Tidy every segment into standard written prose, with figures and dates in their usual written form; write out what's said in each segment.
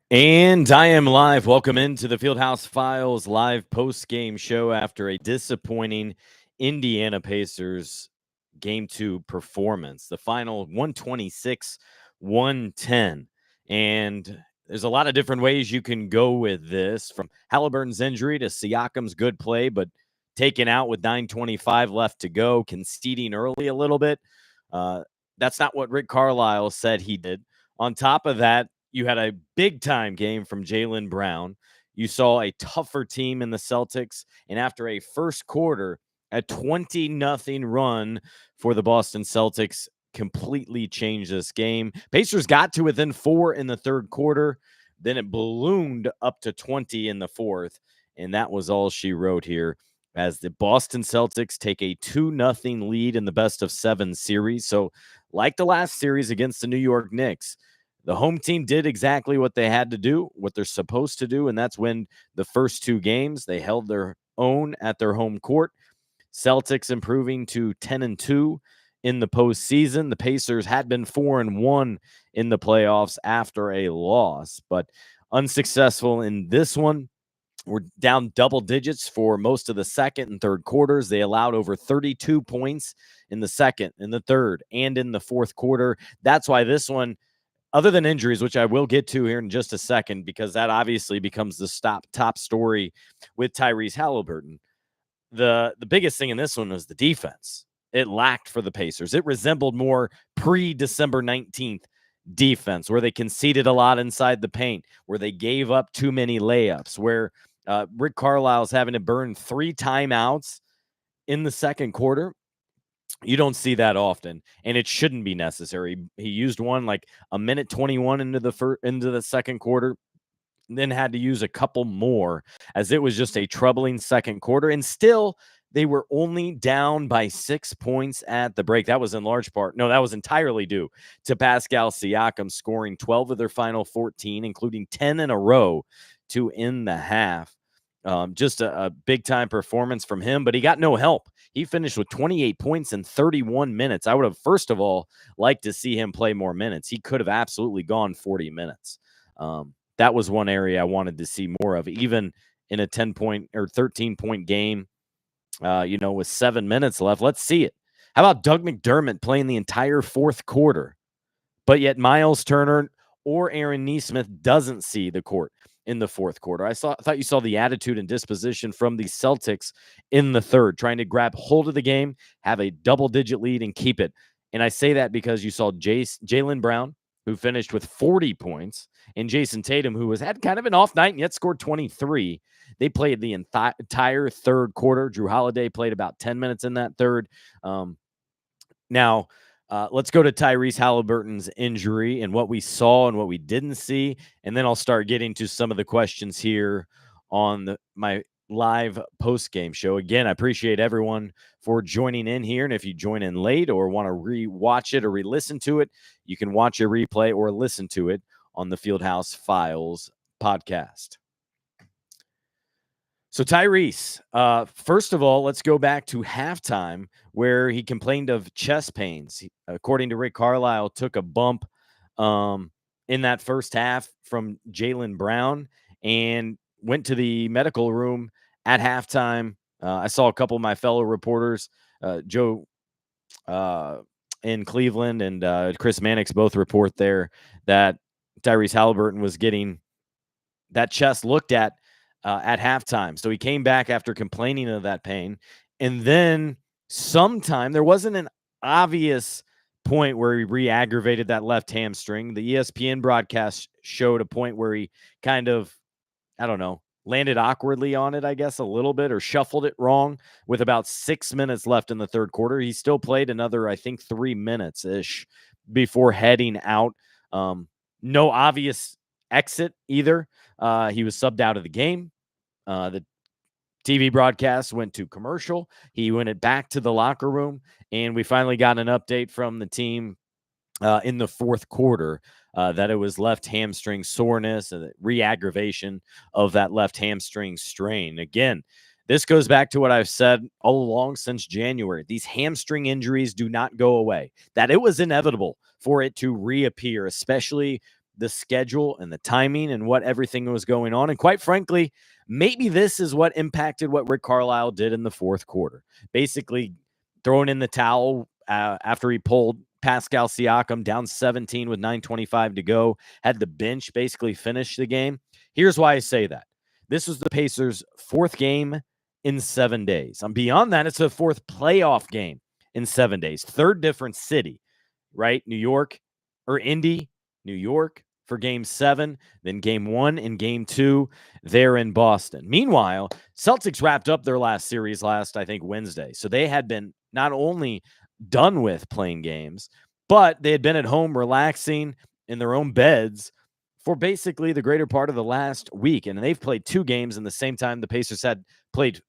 And I am live. Welcome into the Fieldhouse Files live post-game show after a disappointing Indiana Pacers Game 2 performance. The final 126-110. And there's a lot of different ways you can go with this, from Halliburton's injury to Siakam's good play, but taken out with 9:25 left to go, conceding early a little bit. Uh, that's not what Rick Carlisle said he did. On top of that, you had a big-time game from Jaylen Brown. You saw a tougher team in the Celtics, and after a first quarter, a 20-0 run for the Boston Celtics completely changed this game. Pacers got to within 4 in the third quarter. Then it ballooned up to 20 in the fourth, and that was all she wrote here as the Boston Celtics take a 2-0 lead in the best-of-7 series. So, like the last series against the New York Knicks, the home team did exactly what they had to do, what they're supposed to do, and that's win the first two games. They held their own at their home court. Celtics improving to 10-2 in the postseason. The Pacers had been 4-1 in the playoffs after a loss, but unsuccessful in this one. We're down double digits for most of the second and third quarters. They allowed over 32 points in the second, in the third, and in the fourth quarter. That's why this one, other than injuries, which I will get to here in just a second, because that obviously becomes the top story with Tyrese Halliburton. The biggest thing in this one was the defense. It lacked for the Pacers. It resembled more pre-December 19th defense, where they conceded a lot inside the paint, where they gave up too many layups, where Rick Carlisle's having to burn 3 timeouts in the second quarter. You don't see that often, and it shouldn't be necessary. He used one like a minute 21 into the second quarter, then had to use a couple more, as it was just a troubling second quarter. And still, they were only down by 6 points at the break. That was in large part, no, that was entirely due to Pascal Siakam scoring 12 of their final 14, including 10 in a row to end the half. Just a big-time performance from him, but he got no help. He finished with 28 points in 31 minutes. I would have, first of all, liked to see him play more minutes. He could have absolutely gone 40 minutes. That was one area I wanted to see more of, even in a 10-point or 13-point game, with 7 minutes left. Let's see it. How about Doug McDermott playing the entire fourth quarter, but yet Miles Turner or Aaron Nesmith doesn't see the court in the fourth quarter? I thought you saw the attitude and disposition from the Celtics in the third, trying to grab hold of the game, have a double-digit lead, and keep it. And I say that because you saw Jaylen Brown, who finished with 40 points, and Jason Tatum, who had kind of an off night and yet scored 23. They played the entire third quarter. Drew Holiday played about 10 minutes in that third. Now, let's go to Tyrese Halliburton's injury and what we saw and what we didn't see, and then I'll start getting to some of the questions here on my live post-game show. Again, I appreciate everyone for joining in here, and if you join in late or want to re-watch it or re-listen to it, you can watch a replay or listen to it on the Fieldhouse Files podcast. So Tyrese, first of all, let's go back to halftime, where he complained of chest pains. According to Rick Carlisle, took a bump in that first half from Jaylen Brown and went to the medical room at halftime. I saw a couple of my fellow reporters, Joe in Cleveland and Chris Mannix, both report there that Tyrese Halliburton was getting that chest looked at halftime. So he came back after complaining of that pain. And then sometime, there wasn't an obvious point where he re-aggravated that left hamstring. The ESPN broadcast showed a point where he kind of, landed awkwardly on it, I guess, a little bit, or shuffled it wrong with about 6 minutes left in the third quarter. He still played another, I think, 3 minutes-ish before heading out. No obvious exit either. He was subbed out of the game. The TV broadcast went to commercial. He went it back to the locker room, and we finally got an update from the team in the fourth quarter that it was left hamstring soreness and re-aggravation of that left hamstring strain. Again, this goes back to what I've said all along since January. These hamstring injuries do not go away. That it was inevitable for it to reappear, especially the schedule and the timing and what everything was going on. And quite frankly, maybe this is what impacted what Rick Carlisle did in the fourth quarter. Basically, throwing in the towel after he pulled Pascal Siakam down 17 with 9:25 to go, had the bench basically finish the game. Here's why I say that. This was the Pacers' fourth game in 7 days. Beyond that, it's a fourth playoff game in 7 days. Third different city, right? Indy, New York for game 7, then game 1 and game 2 there in Boston. Meanwhile, Celtics wrapped up their last series I think, Wednesday. So they had been not only done with playing games, but they had been at home relaxing in their own beds for basically the greater part of the last week. And they've played 2 games in the same time the Pacers had played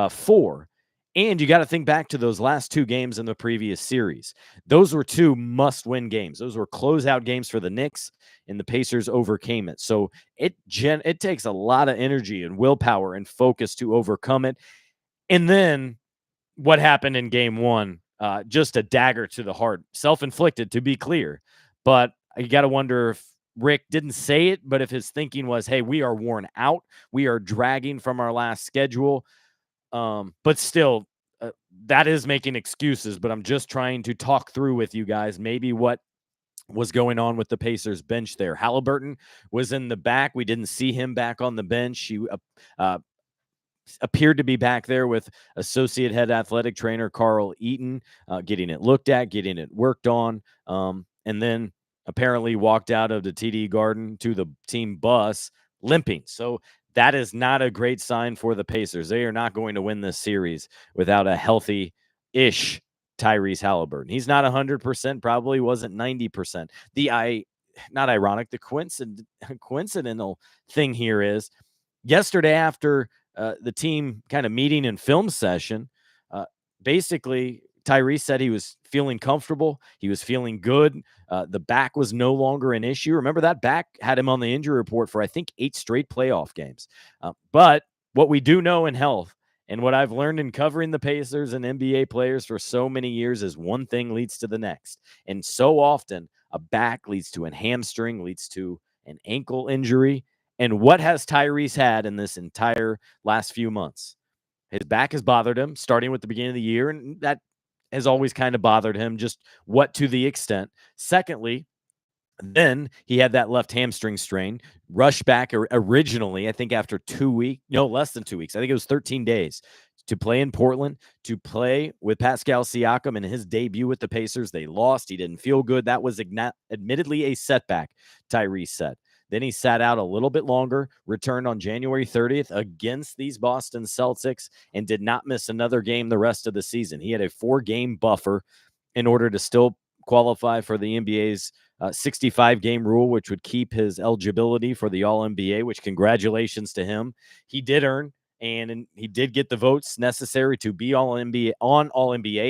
4. And you got to think back to those last 2 games in the previous series. Those were 2 must-win games. Those were closeout games for the Knicks, and the Pacers overcame it. So it takes a lot of energy and willpower and focus to overcome it. And then what happened in game 1, just a dagger to the heart, self-inflicted, to be clear. But you got to wonder if Rick didn't say it, but if his thinking was, hey, we are worn out, we are dragging from our last schedule. But still, that is making excuses, but I'm just trying to talk through with you guys maybe what was going on with the Pacers bench there. Halliburton was in the back. We didn't see him back on the bench. He appeared to be back there with associate head athletic trainer Carl Eaton, getting it looked at, getting it worked on, and then apparently walked out of the TD Garden to the team bus limping. So that is not a great sign for the Pacers. They are not going to win this series without a healthy-ish Tyrese Halliburton. He's not 100%, probably wasn't 90%. Not ironic, the coincidental thing here is yesterday after the team kind of meeting and film session, basically Tyrese said he was feeling comfortable. He was feeling good. The back was no longer an issue. Remember, that back had him on the injury report for, I think, 8 straight playoff games. But what we do know in health, and what I've learned in covering the Pacers and NBA players for so many years, is one thing leads to the next. And so often, a back leads to a hamstring, leads to an ankle injury. And what has Tyrese had in this entire last few months? His back has bothered him, starting with the beginning of the year, and that has always kind of bothered him, just what to the extent. Secondly, then he had that left hamstring strain, rushed back originally, I think after 2 weeks, no, less than 2 weeks. I think it was 13 days to play in Portland, to play with Pascal Siakam in his debut with the Pacers. They lost. He didn't feel good. That was admittedly a setback, Tyrese said. Then he sat out a little bit longer, returned on January 30th against these Boston Celtics, and did not miss another game the rest of the season. He had a 4-game buffer in order to still qualify for the NBA's 65-game rule, which would keep his eligibility for the All-NBA, which, congratulations to him. He did earn, and he did get the votes necessary to be All-NBA,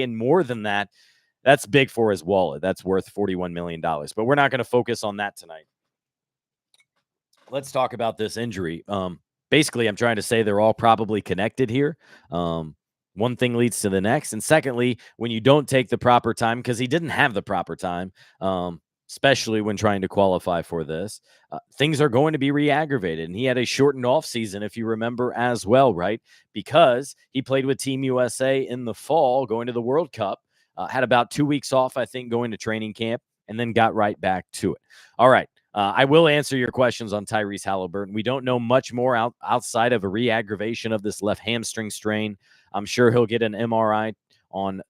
and more than that, that's big for his wallet. That's worth $41 million. But we're not going to focus on that tonight. Let's talk about this injury. Basically, I'm trying to say they're all probably connected here. One thing leads to the next. And secondly, when you don't take the proper time, because he didn't have the proper time, especially when trying to qualify for this, things are going to be re-aggravated. And he had a shortened offseason, if you remember, as well, right? Because he played with Team USA in the fall, going to the World Cup, had about 2 weeks off, I think, going to training camp, and then got right back to it. All right. I will answer your questions on Tyrese Halliburton. We don't know much more outside of a re-aggravation of this left hamstring strain. I'm sure he'll get an MRI on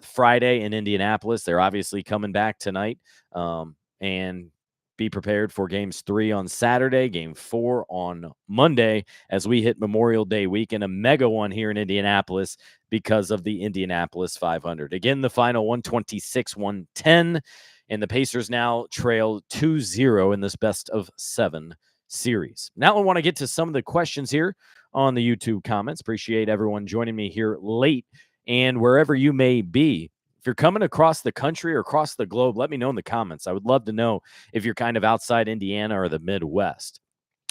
Friday in Indianapolis. They're obviously coming back tonight, and be prepared for games 3 on Saturday, game 4 on Monday, as we hit Memorial Day weekend, a mega one here in Indianapolis because of the Indianapolis 500. Again, the final 126-110. And the Pacers now trail 2-0 in this best-of-7 series. Now I want to get to some of the questions here on the YouTube comments. Appreciate everyone joining me here late. And wherever you may be, if you're coming across the country or across the globe, let me know in the comments. I would love to know if you're kind of outside Indiana or the Midwest.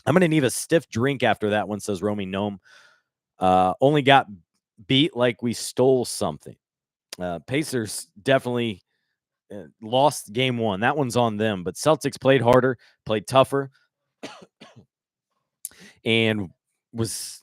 I'm going to need a stiff drink after that one, says Romy Gnome. Only got beat like we stole something. Pacers definitely lost game one. That one's on them. But Celtics played harder, played tougher, and was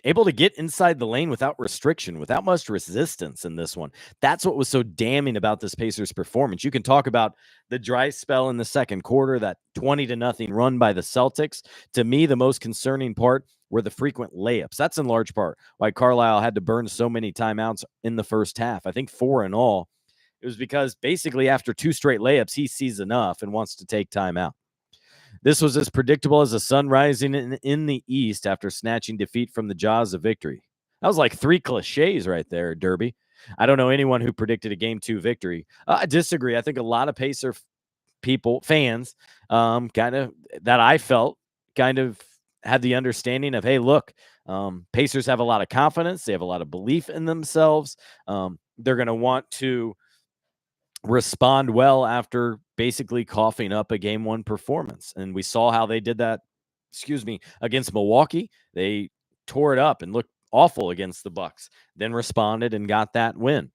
able to get inside the lane without restriction, without much resistance in this one. That's what was so damning about this Pacers performance. You can talk about the dry spell in the second quarter, that 20-0 run by the Celtics. To me, the most concerning part were the frequent layups. That's in large part why Carlisle had to burn so many timeouts in the first half. I think 4 in all. It was because basically after 2 straight layups, he sees enough and wants to take time out. This was as predictable as the sun rising in the east after snatching defeat from the jaws of victory. That was like 3 cliches right there, Derby. I don't know anyone who predicted a Game 2 victory. I disagree. I think a lot of Pacer fans, kind of that I felt kind of had the understanding of, hey, look, Pacers have a lot of confidence. They have a lot of belief in themselves. They're going to want to respond well after basically coughing up a game 1 performance. And we saw how they did that, against Milwaukee. They tore it up and looked awful against the Bucks, then responded and got that win.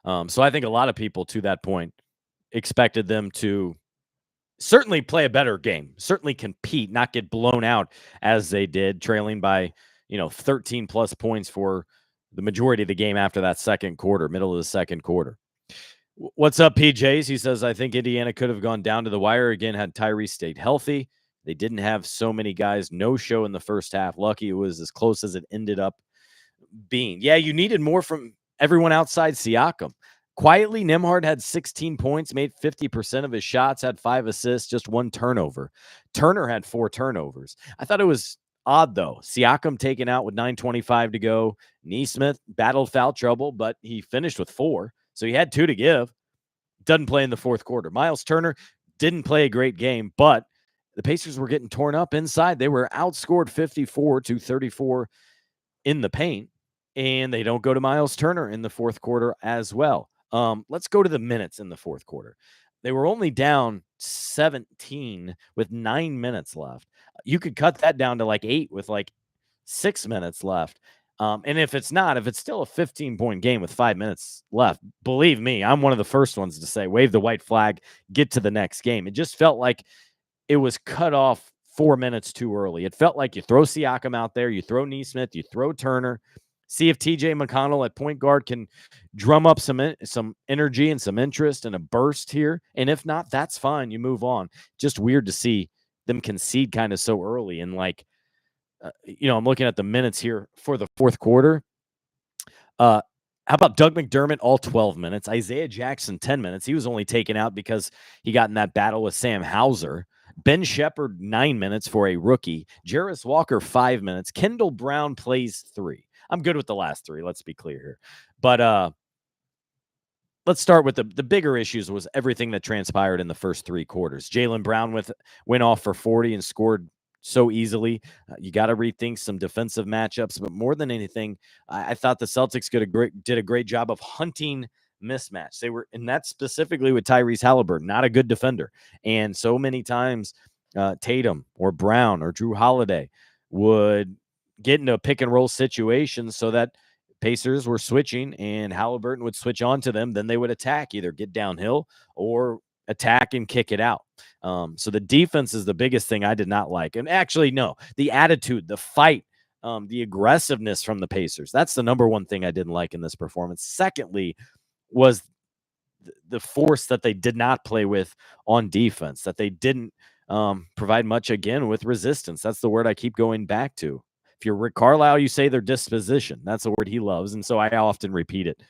So I think a lot of people to that point expected them to certainly play a better game, certainly compete, not get blown out as they did, trailing by, 13 plus points for the majority of the game after that second quarter, middle of the second quarter. What's up, PJs? He says, I think Indiana could have gone down to the wire again had Tyrese stayed healthy. They didn't have so many guys no-show in the first half. Lucky it was as close as it ended up being. Yeah, you needed more from everyone outside Siakam. Quietly, Nembhard had 16 points, made 50% of his shots, had 5 assists, just 1 turnover. Turner had 4 turnovers. I thought it was odd, though. Siakam taken out with 9:25 to go. Nesmith battled foul trouble, but he finished with 4. So he had 2 to give. Doesn't play in the fourth quarter. Miles Turner didn't play a great game, but the Pacers were getting torn up inside. They were outscored 54-34 in the paint, and they don't go to Miles Turner in the fourth quarter as well. Let's go to the minutes in the fourth quarter. They were only down 17 with 9 minutes left. You could cut that down to like 8 with like 6 minutes left. And if it's still a 15-point game with 5 minutes left, believe me, I'm one of the first ones to say, wave the white flag, get to the next game. It just felt like it was cut off 4 minutes too early. It felt like you throw Siakam out there, you throw Nesmith, you throw Turner, see if TJ McConnell at point guard can drum up some energy and some interest and a burst here. And if not, that's fine. You move on. Just weird to see them concede kind of so early. And I'm looking at the minutes here for the fourth quarter. How about Doug McDermott, all 12 minutes? Isaiah Jackson, 10 minutes. He was only taken out because he got in that battle with Sam Hauser. Ben Shepherd, 9 minutes for a rookie. Jarris Walker, 5 minutes. Kendall Brown plays 3. I'm good with the last 3. Let's be clear here. But let's start with the bigger issues was everything that transpired in the first 3 quarters. Jaylen Brown went off for 40 and scored so easily. You got to rethink some defensive matchups, but more than anything, I thought the Celtics did a great job of hunting mismatch. They were, and that's specifically with Tyrese Halliburton, not a good defender. And so many times Tatum or Brown or Drew Holiday would get into a pick and roll situation so that Pacers were switching and Halliburton would switch on to them. Then they would attack, either get downhill or attack and kick it out. So the defense is the biggest thing I did not like. And actually, no, the attitude, the fight, the aggressiveness from the Pacers. That's the number one thing I didn't like in this performance. Secondly, was the force that they did not play with on defense, that they didn't provide much, again, with resistance. That's the word I keep going back to. If you're Rick Carlisle, you say their disposition. That's a word he loves, and so I often repeat it.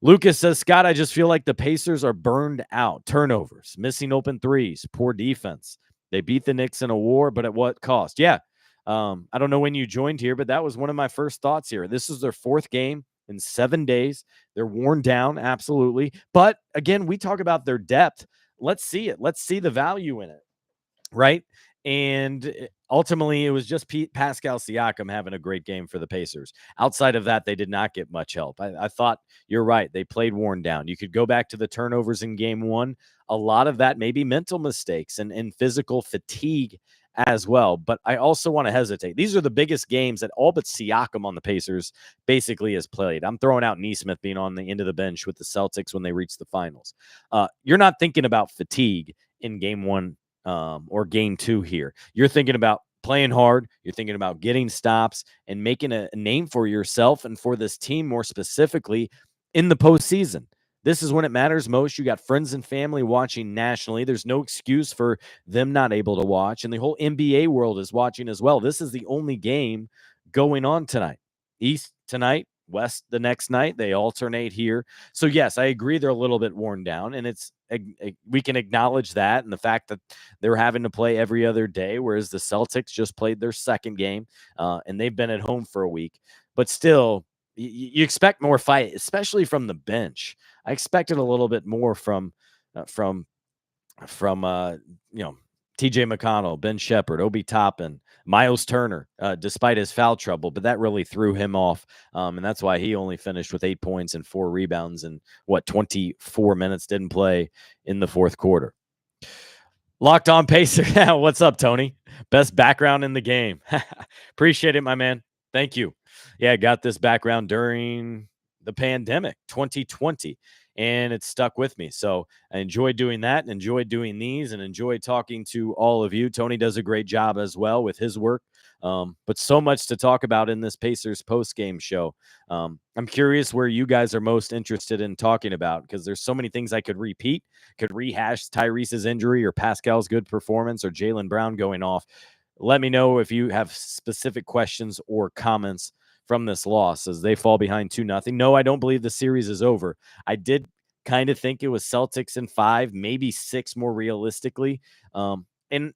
Lucas says, Scott, I just feel like the Pacers are burned out. Turnovers, missing open threes, poor defense. They beat the Knicks in a war, but at what cost? Yeah. I don't know when you joined here, but that was one of my first thoughts here. This is their 4th game in 7 days. They're worn down, absolutely. But again, we talk about their depth. Let's see it. Let's see the value in it, right? And ultimately, it was just Pascal Siakam having a great game for the Pacers. Outside of that, they did not get much help. I thought you're right. They played worn down. You could go back to the turnovers in game 1. A lot of that may be mental mistakes and physical fatigue as well. But I also want to hesitate. These are the biggest games that all but Siakam on the Pacers basically has played. I'm throwing out Nesmith being on the end of the bench with the Celtics when they reach the finals. You're not thinking about fatigue in game one or game two here. You're thinking about playing hard. You're thinking about getting stops and making a name for yourself and for this team more specifically in the postseason. This is when it matters most. You got friends and family watching nationally. There's no excuse for them not able to watch. And the whole NBA world is watching as well. This is the only game going on tonight. East tonight, West the next night. They alternate here. So, yes, I agree they're a little bit worn down. And we can acknowledge that and the fact that they're having to play every other day, whereas the Celtics just played their second game and they've been at home for a week. But still, you expect more fight, especially from the bench. I expected a little bit more from TJ McConnell, Ben Shepherd, Obi Toppin, Miles Turner, despite his foul trouble, but that really threw him off. And that's why he only finished with 8 points and 4 rebounds and 24 minutes, didn't play in the fourth quarter. Locked on Pacer. What's up, Tony? Best background in the game. Appreciate it, my man. Thank you. Yeah, I got this background during the pandemic, 2020, and it stuck with me. So I enjoy doing that and enjoy doing these and enjoy talking to all of you. Tony does a great job as well with his work, but so much to talk about in this Pacers post-game show. I'm curious where you guys are most interested in talking about because there's so many things I could repeat, could rehash Tyrese's injury or Pascal's good performance or Jaylen Brown going off. Let me know if you have specific questions or comments from this loss as they fall behind 2-0. No, I don't believe the series is over. I did kind of think it was Celtics in 5, maybe 6 more realistically. And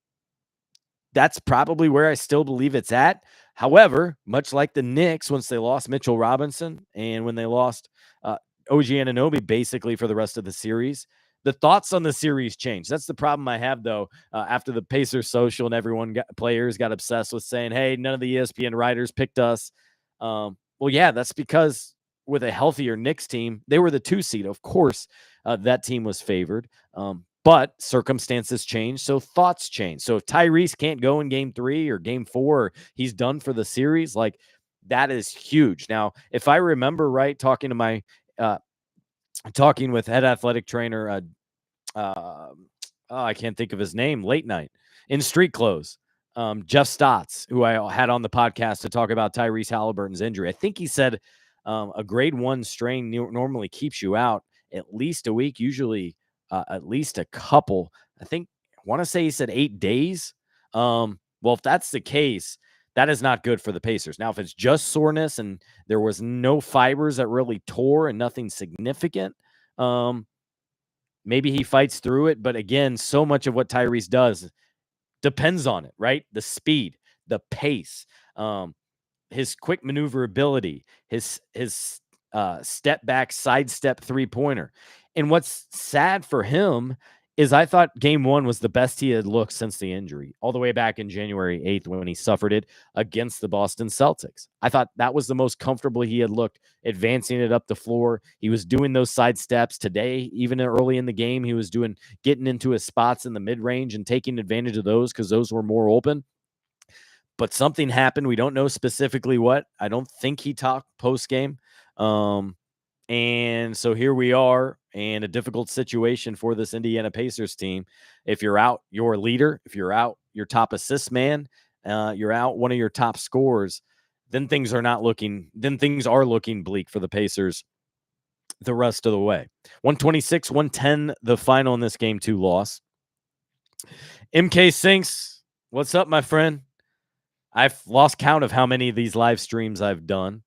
that's probably where I still believe it's at. However, much like the Knicks, once they lost Mitchell Robinson and when they lost OG Anunoby basically for the rest of the series, the thoughts on the series changed. That's the problem I have, though, after the Pacers social and players got obsessed with saying, hey, none of the ESPN writers picked us. Well, yeah, that's because with a healthier Knicks team, they were the 2 seed. Of course, that team was favored, but circumstances change, so thoughts change. So if Tyrese can't go in game 3 or game 4, or he's done for the series, like that is huge. Now, if I remember right, talking with head athletic trainer, I can't think of his name, late night in street clothes. Jeff Stotts, who I had on the podcast to talk about Tyrese Halliburton's injury. I think he said a grade 1 strain normally keeps you out at least a week, usually at least a couple. I want to say he said 8 days. Well, if that's the case, that is not good for the Pacers. Now, if it's just soreness and there was no fibers that really tore and nothing significant, maybe he fights through it. But again, so much of what Tyrese does depends on it, right? The speed, the pace, his quick maneuverability, his step back, sidestep 3-pointer. And what's sad for him is I thought game 1 was the best he had looked since the injury, all the way back in January 8th when he suffered it against the Boston Celtics. I thought that was the most comfortable he had looked, advancing it up the floor. He was doing those side steps today, even early in the game. He was getting into his spots in the mid-range and taking advantage of those because those were more open. But something happened. We don't know specifically what. I don't think he talked post-game. And so here we are in a difficult situation for this Indiana Pacers team. If you're out your leader, if you're out your top assist man, you're out one of your top scorers, then things are looking bleak for the Pacers the rest of the way. 126-110, the final in this game 2 loss. MK Sinks, what's up, my friend? I've lost count of how many of these live streams I've done.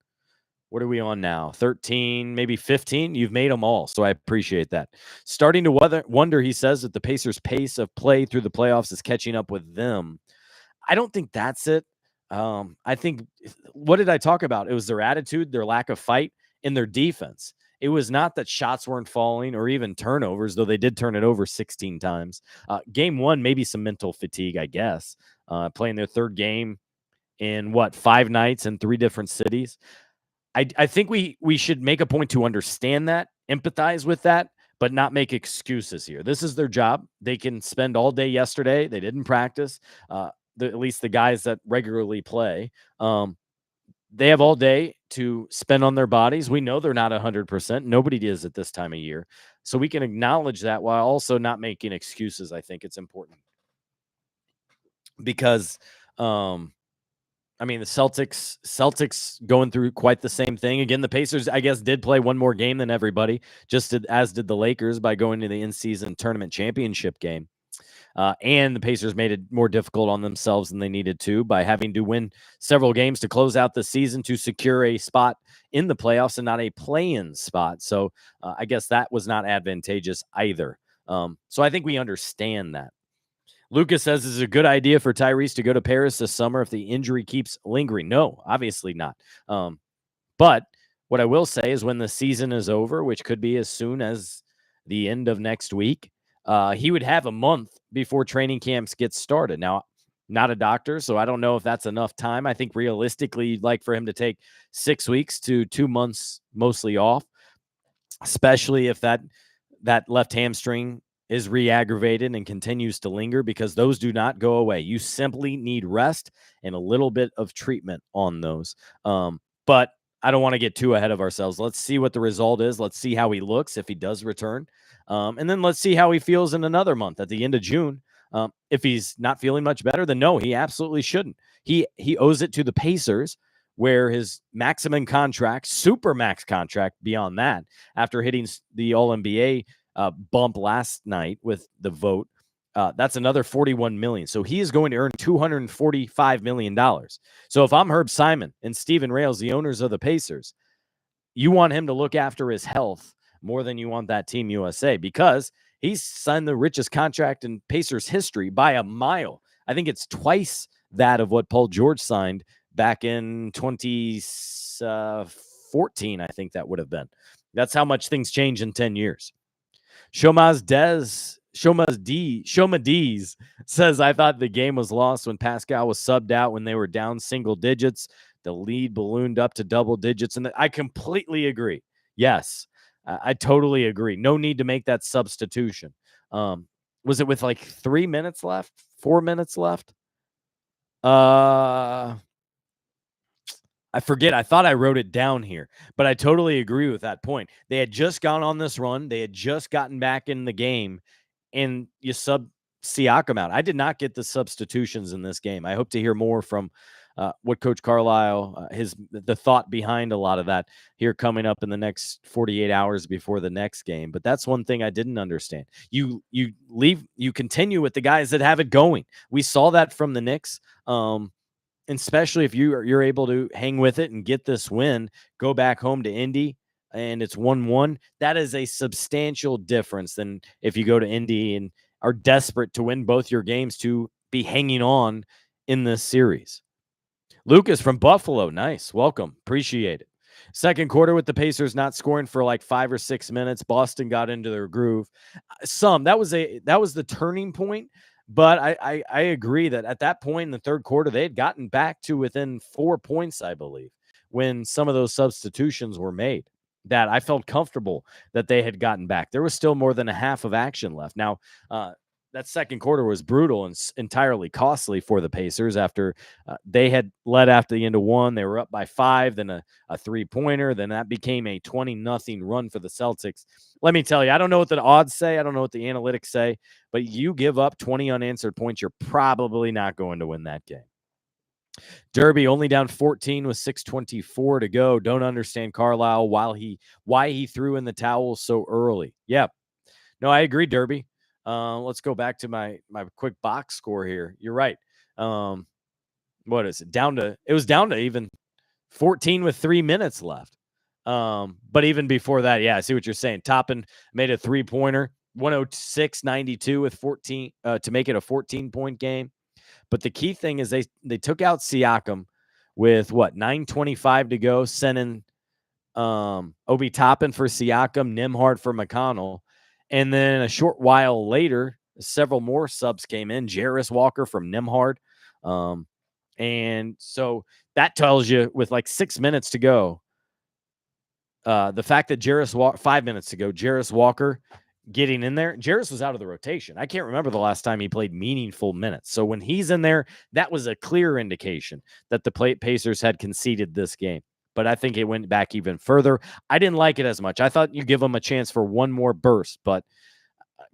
What are we on now? 13, maybe 15? You've made them all, so I appreciate that. Starting to wonder, he says, that the Pacers' pace of play through the playoffs is catching up with them. I don't think that's it. I think, what did I talk about? It was their attitude, their lack of fight, and their defense. It was not that shots weren't falling or even turnovers, though they did turn it over 16 times. Game 1, maybe some mental fatigue, I guess. Playing their third game in, 5 nights in 3 different cities. I think we should make a point to understand that, empathize with that, but not make excuses here. This is their job. They can spend all day yesterday. They didn't practice. at least the guys that regularly play. They have all day to spend on their bodies. We know they're not 100%. Nobody is at this time of year. So we can acknowledge that while also not making excuses. I think it's important because, I mean, the Celtics going through quite the same thing. Again, the Pacers, I guess, did play one more game than everybody, as did the Lakers by going to the in-season tournament championship game. And the Pacers made it more difficult on themselves than they needed to by having to win several games to close out the season to secure a spot in the playoffs and not a play-in spot. So I guess that was not advantageous either. So I think we understand that. Lucas says this is a good idea for Tyrese to go to Paris this summer if the injury keeps lingering. No, obviously not. But what I will say is when the season is over, which could be as soon as the end of next week, he would have a month before training camps get started. Now, not a doctor, so I don't know if that's enough time. I think realistically, you'd like for him to take 6 weeks to 2 months mostly off, especially if that left hamstring is re-aggravated and continues to linger, because those do not go away. You simply need rest and a little bit of treatment on those. But I don't want to get too ahead of ourselves. Let's see what the result is. Let's see how he looks if he does return. And then let's see how he feels in another month at the end of June. If he's not feeling much better, then no, he absolutely shouldn't. He owes it to the Pacers, where his maximum contract, super max contract beyond that, after hitting the All-NBA bump last night with the vote, that's another $41 million. So he is going to earn $245 million. So if I'm Herb Simon and Steven Rails, the owners of the Pacers, you want him to look after his health more than you want that Team USA, because he's signed the richest contract in Pacers history by a mile. I think it's twice that of what Paul George signed back in 2014. I think that would have been. That's how much things change in 10 years. Shoma D's says, I thought the game was lost when Pascal was subbed out when they were down single digits. The lead ballooned up to double digits. And I completely agree. Yes, I totally agree. No need to make that substitution. Was it with like 3 minutes left? 4 minutes left? I forget. I thought I wrote it down here, but I totally agree with that point. They had just gone on this run. They had just gotten back in the game, and you sub Siakam out. I did not get the substitutions in this game. I hope to hear more from what Coach Carlisle, the thought behind a lot of that here coming up in the next 48 hours before the next game. But that's one thing I didn't understand. You continue with the guys that have it going. We saw that from the Knicks. Especially if you're able to hang with it and get this win, go back home to Indy, and it's 1-1. That is a substantial difference than if you go to Indy and are desperate to win both your games to be hanging on in this series. Lucas from Buffalo, nice. Welcome. Appreciate it. Second quarter with the Pacers not scoring for like 5 or 6 minutes. Boston got into their groove. That was the turning point. But I agree that at that point in the third quarter, they had gotten back to within 4 points, I believe, when some of those substitutions were made, that I felt comfortable that they had gotten back. There was still more than a half of action left. Now, that second quarter was brutal and entirely costly for the Pacers after they had led after the end of one. They were up by 5, then a 3-pointer. Then that became a 20-0 run for the Celtics. Let me tell you, I don't know what the odds say. I don't know what the analytics say, but you give up 20 unanswered points, you're probably not going to win that game. Derby only down 14 with 6:24 to go. Don't understand Carlisle why he threw in the towel so early. Yeah. No, I agree, Derby. Let's go back to my quick box score here. You're right. What is it? It was down to even 14 with 3 minutes left. But even before that, yeah, I see what you're saying. Toppin made a 3-pointer, 106-92 with 14 to make it a 14-point game. But the key thing is they took out Siakam with 9:25 to go, sending Obi Toppin for Siakam, Nembhard for McConnell. And then a short while later, several more subs came in. Jarris Walker from Nembhard. And so that tells you with like 6 minutes to go, the fact that 5 minutes to go, Jarris Walker getting in there. Jarris was out of the rotation. I can't remember the last time he played meaningful minutes. So when he's in there, that was a clear indication that the Pacers had conceded this game. But I think it went back even further. I didn't like it as much. I thought you give them a chance for one more burst, but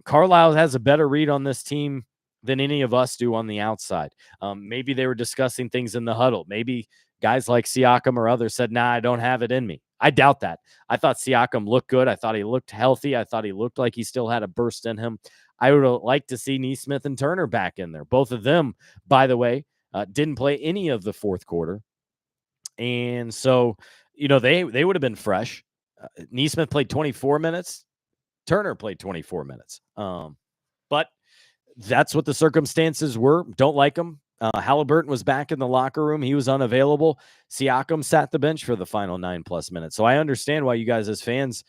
Carlisle has a better read on this team than any of us do on the outside. Maybe they were discussing things in the huddle. Maybe guys like Siakam or others said, nah, I don't have it in me. I doubt that. I thought Siakam looked good. I thought he looked healthy. I thought he looked like he still had a burst in him. I would have liked to see Nesmith and Turner back in there. Both of them, by the way, didn't play any of the fourth quarter. And so, they would have been fresh. Nesmith played 24 minutes. Turner played 24 minutes. But that's what the circumstances were. Don't like him. Halliburton was back in the locker room. He was unavailable. Siakam sat the bench for the final 9+ minutes. So I understand why you guys as fans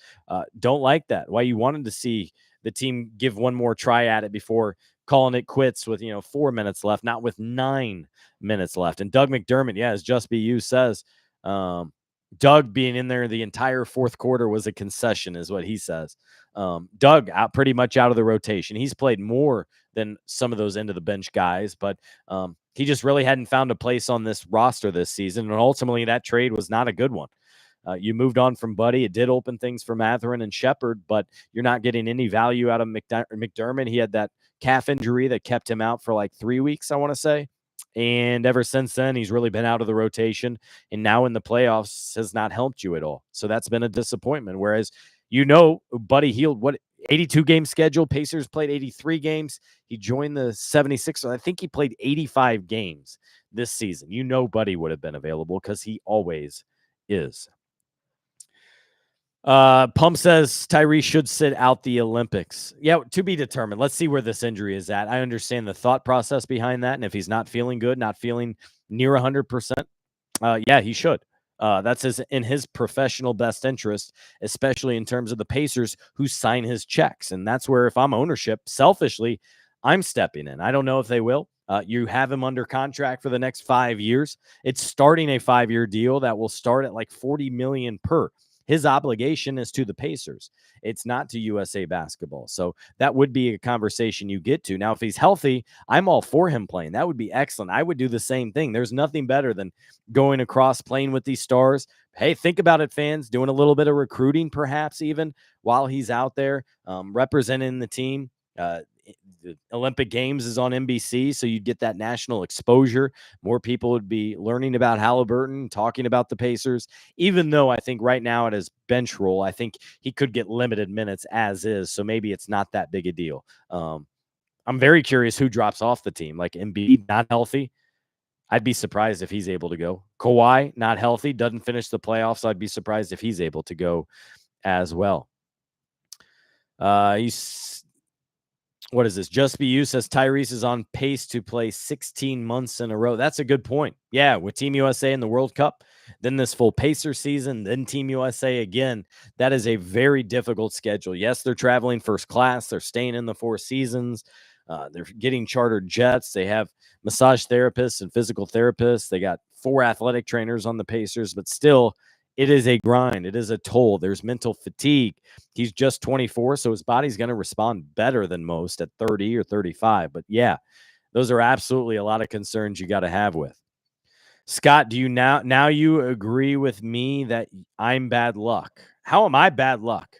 don't like that, why you wanted to see the team give one more try at it before calling it quits with, 4 minutes left, not with 9 minutes left. And Doug McDermott, as Just Be You says, Doug being in there the entire fourth quarter was a concession, is what he says. Doug pretty much out of the rotation. He's played more than some of those end of the bench guys, but he just really hadn't found a place on this roster this season. And ultimately that trade was not a good one. You moved on from Buddy. It did open things for Mathurin and Shepard, but you're not getting any value out of McDermott. He had that calf injury that kept him out for like 3 weeks, I want to say. And ever since then, he's really been out of the rotation. And now in the playoffs has not helped you at all. So that's been a disappointment. Whereas, Buddy Hield, 82-game schedule. Pacers played 83 games. He joined the 76ers. I think he played 85 games this season. Buddy would have been available because he always is. Pump says Tyrese should sit out the Olympics. Yeah, to be determined. Let's see where this injury is at. I understand the thought process behind that. And if he's not feeling good, not feeling near 100%, he should. That's in his professional best interest, especially in terms of the Pacers who sign his checks. And that's where, if I'm ownership, selfishly, I'm stepping in. I don't know if they will. You have him under contract for the next 5 years. It's starting a 5-year deal that will start at like $40 million per. His obligation is to the Pacers. It's not to USA Basketball. So that would be a conversation you get to. Now, if he's healthy, I'm all for him playing. That would be excellent. I would do the same thing. There's nothing better than going across, playing with these stars. Hey, think about it, fans, doing a little bit of recruiting, perhaps even while he's out there representing the team. The Olympic Games is on NBC, so you'd get that national exposure. More people would be learning about Halliburton, talking about the Pacers, even though I think right now at his bench role, I think he could get limited minutes as is, so maybe it's not that big a deal. I'm very curious who drops off the team. Like Embiid, not healthy. I'd be surprised if he's able to go. Kawhi, not healthy, doesn't finish the playoffs. I'd be surprised if he's able to go as well. What is this? Just Be You says Tyrese is on pace to play 16 months in a row. That's a good point. Yeah, with Team USA in the World Cup, then this full Pacer season, then Team USA again. That is a very difficult schedule. Yes, they're traveling first class. They're staying in the Four Seasons. They're getting chartered jets. They have massage therapists and physical therapists. They got 4 athletic trainers on the Pacers, but still, it is a grind. It is a toll. There's mental fatigue. He's just 24, so his body's going to respond better than most at 30 or 35. But yeah, those are absolutely a lot of concerns you got to have with. Scott, do you now you agree with me that I'm bad luck? How am I bad luck?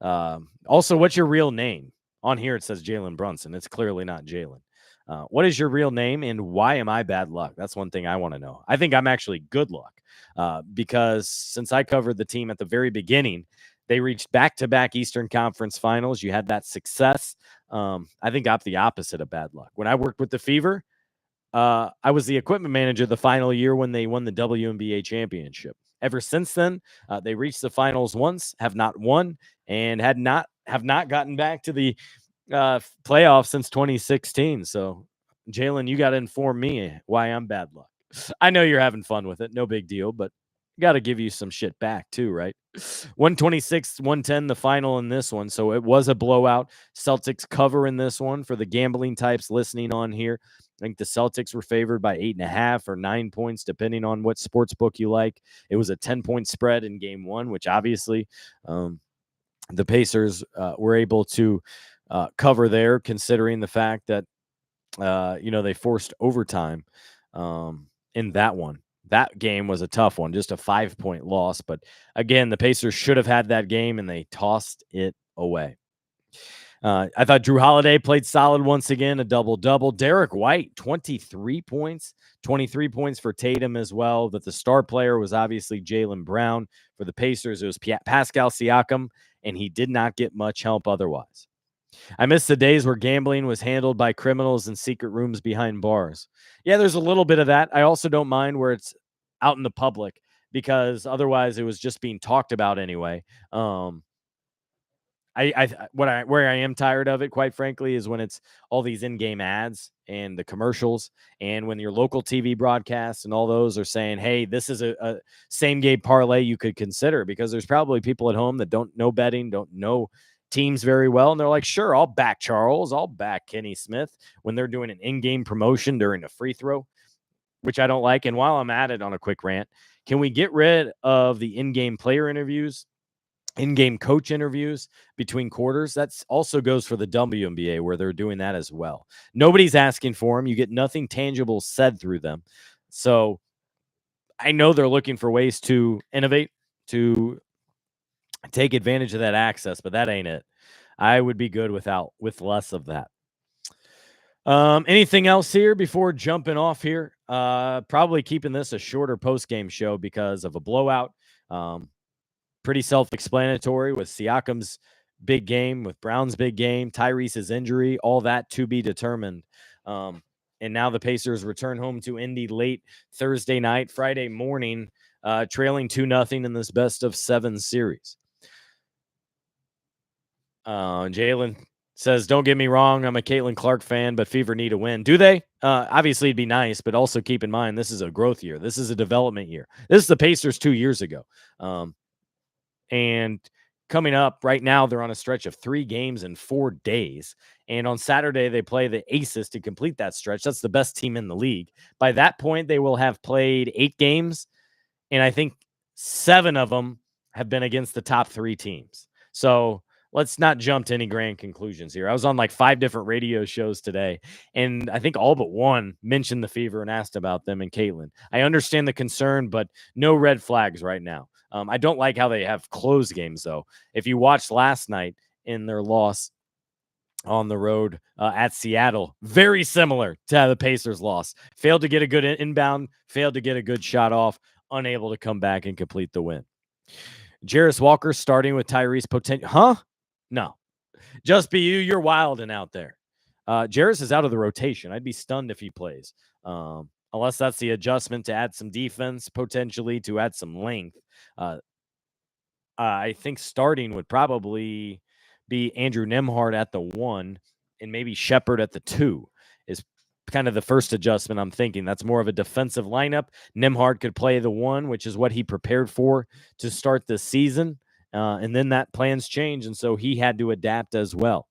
Also, what's your real name? On here it says Jalen Brunson. It's clearly not Jalen. What is your real name and why am I bad luck? That's one thing I want to know. I think I'm actually good luck because since I covered the team at the very beginning, they reached back-to-back Eastern Conference Finals. You had that success. I think I'm the opposite of bad luck. When I worked with the Fever, I was the equipment manager the final year when they won the WNBA championship. Ever since then, they reached the finals once, have not won, and have not gotten back to the playoffs since 2016. So, Jalen, you got to inform me why I'm bad luck. I know you're having fun with it. No big deal, but got to give you some shit back too, right? 126-110, the final in this one. So it was a blowout. Celtics cover in this one for the gambling types listening on here. I think the Celtics were favored by 8.5 or 9 points, depending on what sports book you like. It was a 10-point spread in game one, which obviously the Pacers were able to cover there, considering the fact that they forced overtime in that one. That game was a tough one, just a 5-point loss. But again, the Pacers should have had that game, and they tossed it away. I thought Drew Holiday played solid once again, a double-double. Derek White, 23 points, 23 points for Tatum as well. But the star player was obviously Jaylen Brown. For the Pacers, it was Pascal Siakam, and he did not get much help otherwise. I miss the days where gambling was handled by criminals in secret rooms behind bars. Yeah, there's a little bit of that. I also don't mind where it's out in the public, because otherwise it was just being talked about anyway. Where I am tired of it, quite frankly, is when it's all these in-game ads and the commercials, and when your local TV broadcasts and all those are saying, hey, this is a same-game parlay you could consider, because there's probably people at home that don't know betting, don't know teams very well, and they're like, sure, I'll back Charles, I'll back Kenny Smith, when they're doing an in-game promotion during a free throw, which I don't like. And while I'm at it, on a quick rant, can we get rid of the in-game player interviews, in-game coach interviews between quarters? That's also goes for the WNBA, where they're doing that as well. Nobody's asking for them. You get nothing tangible said through them. So I know they're looking for ways to innovate, to take advantage of that access, but that ain't it. I would be good with less of that. Anything else here before jumping off here? Probably keeping this a shorter post-game show because of a blowout. Pretty self-explanatory with Siakam's big game, with Brown's big game, Tyrese's injury, all that to be determined. And now the Pacers return home to Indy late Thursday night, Friday morning, trailing 2-0 in this best-of-7 series. Jalen says, don't get me wrong, I'm a Caitlin Clark fan, but Fever need a win. Do they? Obviously, it'd be nice, but also keep in mind, this is a growth year. This is a development year. This is the Pacers 2 years ago. And coming up right now, they're on a stretch of 3 games in 4 days. And on Saturday, they play the Aces to complete that stretch. That's the best team in the league. By that point, they will have played 8 games, and I think 7 of them have been against the top 3 teams. So let's not jump to any grand conclusions here. I was on like 5 different radio shows today, and I think all but one mentioned the Fever and asked about them and Caitlin. I understand the concern, but no red flags right now. I don't like how they have closed games, though. If you watched last night in their loss on the road at Seattle, very similar to how the Pacers lost. Failed to get a good inbound, failed to get a good shot off, unable to come back and complete the win. Jarris Walker starting with Tyrese potential. Huh? No. Just be you. You're wilding out there. Jarris is out of the rotation. I'd be stunned if he plays. Unless that's the adjustment to add some defense, potentially to add some length. I think starting would probably be Andrew Nembhard at the 1 and maybe Shepherd at the 2 is kind of the first adjustment I'm thinking. That's more of a defensive lineup. Nembhard could play the 1, which is what he prepared for to start this season. And then that plans change, and so he had to adapt as well.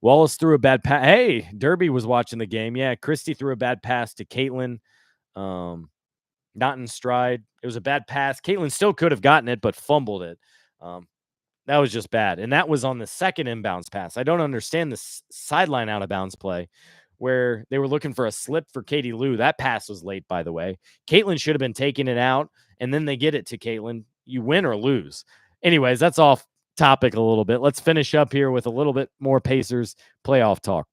Wallace threw a bad pass. Hey, Derby was watching the game. Yeah, Christie threw a bad pass to Caitlin. Not in stride. It was a bad pass. Caitlin still could have gotten it, but fumbled it. That was just bad. And that was on the second inbounds pass. I don't understand the sideline out of bounds play where they were looking for a slip for Katie Lou. That pass was late, by the way. Caitlin should have been taking it out, and then they get it to Caitlin. You win or lose. Anyways, that's off topic a little bit. Let's finish up here with a little bit more Pacers playoff talk.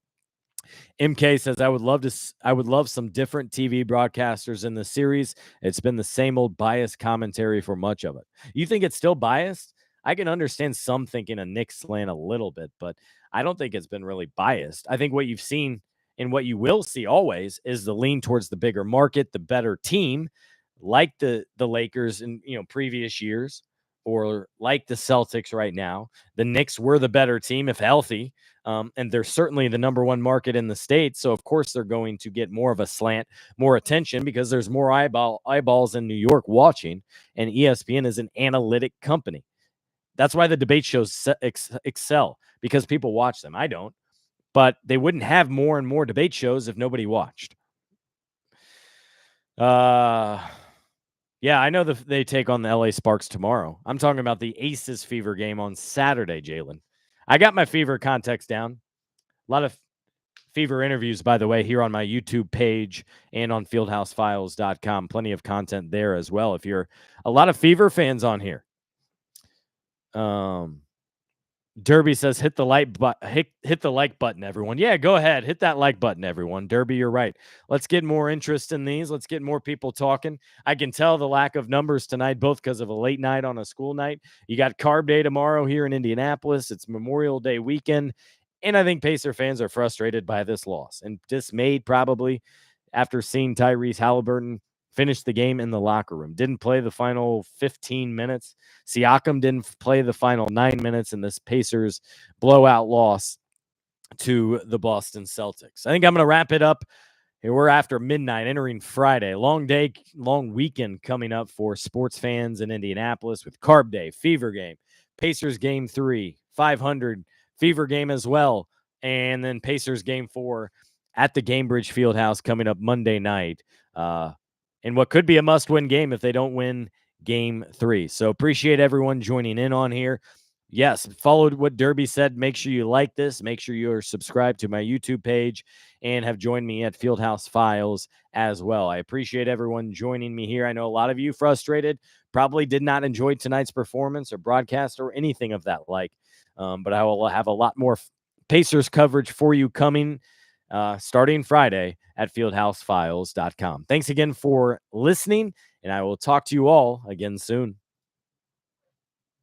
MK says, I would love some different TV broadcasters in the series. It's been the same old biased commentary for much of it. You think it's still biased? I can understand some thinking a Knicks slant a little bit, but I don't think it's been really biased. I think what you've seen and what you will see always is the lean towards the bigger market, the better team, like the Lakers in previous years, or like the Celtics right now. The Knicks were the better team if healthy. And they're certainly the number 1 market in the States. So, of course, they're going to get more of a slant, more attention, because there's more eyeballs in New York watching. And ESPN is an analytic company. That's why the debate shows excel, because people watch them. I don't. But they wouldn't have more and more debate shows if nobody watched. Yeah, I know they take on the LA Sparks tomorrow. I'm talking about the Aces Fever game on Saturday, Jalen. I got my Fever context down. A lot of Fever interviews, by the way, here on my YouTube page and on fieldhousefiles.com. Plenty of content there as well. If you're a lot of Fever fans on here. Derby says hit the hit the like button, everyone. Yeah, go ahead. Hit that like button, everyone. Derby, you're right. Let's get more interest in these. Let's get more people talking. I can tell the lack of numbers tonight, both because of a late night on a school night. You got Carb Day tomorrow here in Indianapolis. It's Memorial Day weekend. And I think Pacer fans are frustrated by this loss and dismayed probably after seeing Tyrese Halliburton finish the game in the locker room. Didn't play the final 15 minutes. Siakam didn't play the final 9 minutes in this Pacers blowout loss to the Boston Celtics. I think I'm going to wrap it up. Here we're after midnight, entering Friday. Long day, long weekend coming up for sports fans in Indianapolis with Carb Day, Fever Game, Pacers Game 3, 500, Fever Game as well, and then Pacers Game 4 at the Gamebridge Fieldhouse coming up Monday night. In what could be a must-win game if they don't win Game 3. So appreciate everyone joining in on here. Yes, followed what Derby said. Make sure you like this. Make sure you're subscribed to my YouTube page and have joined me at Fieldhouse Files as well. I appreciate everyone joining me here. I know a lot of you frustrated, probably did not enjoy tonight's performance or broadcast or anything of that like. But I will have a lot more Pacers coverage for you coming starting Friday at fieldhousefiles.com. Thanks again for listening, and I will talk to you all again soon.